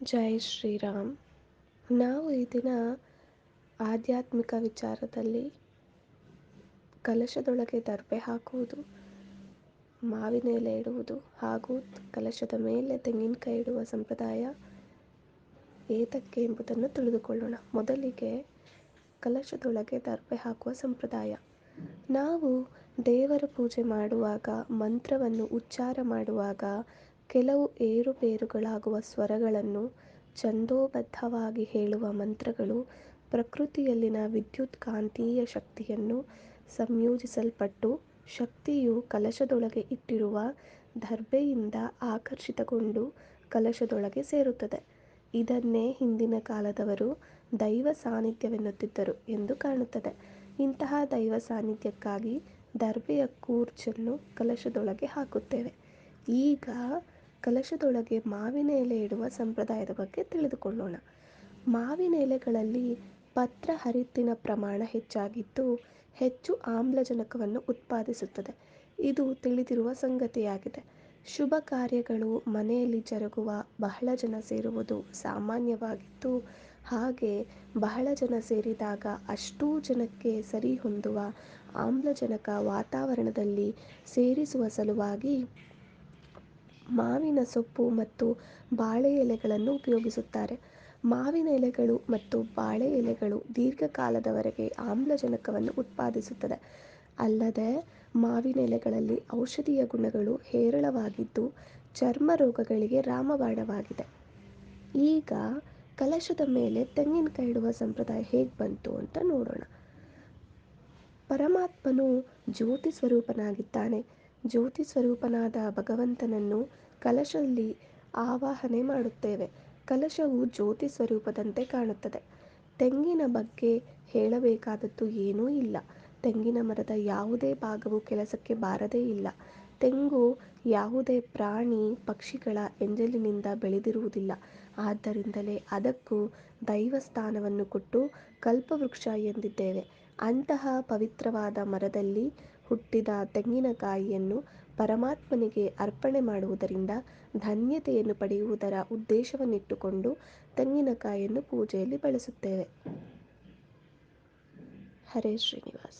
ಜೈ ಶ್ರೀರಾಮ್. ನಾವು ಈ ದಿನ ಆಧ್ಯಾತ್ಮಿಕ ವಿಚಾರದಲ್ಲಿ ಕಲಶದೊಳಗೆ ದರ್ಬೆ ಹಾಕುವುದು, ಮಾವಿನ ಎಲೆ ಇಡುವುದು ಹಾಗೂ ಕಲಶದ ಮೇಲೆ ತೆಂಗಿನಕಾಯಿ ಇಡುವ ಸಂಪ್ರದಾಯ ಏತಕ್ಕೆ ಎಂಬುದನ್ನು ತಿಳಿದುಕೊಳ್ಳೋಣ. ಮೊದಲಿಗೆ ಕಲಶದೊಳಗೆ ದರ್ಬೆ ಹಾಕುವ ಸಂಪ್ರದಾಯ. ನಾವು ದೇವರ ಪೂಜೆ ಮಾಡುವಾಗ, ಮಂತ್ರವನ್ನು ಉಚ್ಚಾರ ಮಾಡುವಾಗ ಕೆಲವು ಏರುಪೇರುಗಳಾಗುವ ಸ್ವರಗಳನ್ನು ಛಂದೋಬದ್ಧವಾಗಿ ಹೇಳುವ ಮಂತ್ರಗಳು ಪ್ರಕೃತಿಯಲ್ಲಿನ ವಿದ್ಯುತ್ ಕಾಂತೀಯ ಶಕ್ತಿಯನ್ನು ಸಂಯೋಜಿಸಲ್ಪಟ್ಟು ಶಕ್ತಿಯು ಕಲಶದೊಳಗೆ ಇಟ್ಟಿರುವ ದರ್ಬೆಯಿಂದ ಆಕರ್ಷಿತಗೊಂಡು ಕಲಶದೊಳಗೆ ಸೇರುತ್ತದೆ. ಇದನ್ನೇ ಹಿಂದಿನ ಕಾಲದವರು ದೈವ ಸಾನ್ನಿಧ್ಯವೆನ್ನುತ್ತಿದ್ದರು ಎಂದು ಕಾಣುತ್ತದೆ. ಇಂತಹ ದೈವ ಸಾನ್ನಿಧ್ಯಕ್ಕಾಗಿ ದರ್ಬೆಯ ಕೂರ್ಚನ್ನು ಕಲಶದೊಳಗೆ ಹಾಕುತ್ತೇವೆ. ಈಗ ಕಲಶದೊಳಗೆ ಮಾವಿನ ಎಲೆ ಇಡುವ ಸಂಪ್ರದಾಯದ ಬಗ್ಗೆ ತಿಳಿದುಕೊಳ್ಳೋಣ. ಮಾವಿನ ಎಲೆಗಳಲ್ಲಿ ಪತ್ರಹರಿತ್ತಿನ ಪ್ರಮಾಣ ಹೆಚ್ಚಾಗಿದ್ದು ಹೆಚ್ಚು ಆಮ್ಲಜನಕವನ್ನು ಉತ್ಪಾದಿಸುತ್ತದೆ. ಇದು ತಿಳಿದಿರುವ ಸಂಗತಿಯಾಗಿದೆ. ಶುಭ ಕಾರ್ಯಗಳು ಮನೆಯಲ್ಲಿ ಜರುಗುವ ಬಹಳ ಜನ ಸೇರುವುದು ಸಾಮಾನ್ಯವಾಗಿದ್ದು, ಹಾಗೆ ಬಹಳ ಜನ ಸೇರಿದಾಗ ಅಷ್ಟೂ ಜನಕ್ಕೆ ಸರಿಹೊಂದುವ ಆಮ್ಲಜನಕ ವಾತಾವರಣದಲ್ಲಿ ಸೇರಿಸುವ ಸಲುವಾಗಿ ಮಾವಿನ ಸೊಪ್ಪು ಮತ್ತು ಬಾಳೆ ಎಲೆಗಳನ್ನು ಉಪಯೋಗಿಸುತ್ತಾರೆ. ಮಾವಿನ ಎಲೆಗಳು ಮತ್ತು ಬಾಳೆ ಎಲೆಗಳು ದೀರ್ಘಕಾಲದವರೆಗೆ ಆಮ್ಲಜನಕವನ್ನು ಉತ್ಪಾದಿಸುತ್ತದೆ. ಅಲ್ಲದೆ ಮಾವಿನ ಎಲೆಗಳಲ್ಲಿ ಔಷಧೀಯ ಗುಣಗಳು ಹೇರಳವಾಗಿದ್ದು ಚರ್ಮ ರೋಗಗಳಿಗೆ ರಾಮಬಾಣವಾಗಿದೆ. ಈಗ ಕಲಶದ ಮೇಲೆ ತೆಂಗಿನಕಾಯಿ ಇಡುವ ಸಂಪ್ರದಾಯ ಹೇಗೆ ಬಂತು ಅಂತ ನೋಡೋಣ. ಪರಮಾತ್ಮನು ಜ್ಯೋತಿ ಸ್ವರೂಪನಾಗಿದ್ದಾನೆ. ಜ್ಯೋತಿ ಸ್ವರೂಪನಾದ ಭಗವಂತನನ್ನು ಕಲಶದಲ್ಲಿ ಆವಾಹನೆ ಮಾಡುತ್ತೇವೆ. ಕಲಶವು ಜ್ಯೋತಿ ಸ್ವರೂಪದಂತೆ ಕಾಣುತ್ತದೆ. ತೆಂಗಿನ ಬಗ್ಗೆ ಹೇಳಬೇಕಾದದ್ದು ಏನೂ ಇಲ್ಲ. ತೆಂಗಿನ ಮರದ ಯಾವುದೇ ಭಾಗವು ಕೆಲಸಕ್ಕೆ ಬಾರದೇ ಇಲ್ಲ. ತೆಂಗು ಯಾವುದೇ ಪ್ರಾಣಿ ಪಕ್ಷಿಗಳ ಎಂಜಲಿನಿಂದ ಬೆಳೆದಿರುವುದಿಲ್ಲ. ಆದ್ದರಿಂದಲೇ ಅದಕ್ಕೂ ದೈವ ಸ್ಥಾನವನ್ನು ಕೊಟ್ಟು ಕಲ್ಪವೃಕ್ಷ ಎಂದಿದ್ದೇವೆ. ಅಂತಹ ಪವಿತ್ರವಾದ ಮರದಲ್ಲಿ ಹುಟ್ಟಿದ ತೆಂಗಿನಕಾಯಿಯನ್ನು ಪರಮಾತ್ಮನಿಗೆ ಅರ್ಪಣೆ ಮಾಡುವುದರಿಂದ ಧನ್ಯತೆಯನ್ನು ಪಡೆಯುವುದರ ಉದ್ದೇಶವನ್ನಿಟ್ಟುಕೊಂಡು ತೆಂಗಿನಕಾಯಿಯನ್ನು ಪೂಜೆಯಲ್ಲಿ ಬಳಸುತ್ತೇವೆ. ಹರೇ ಶ್ರೀನಿವಾಸ.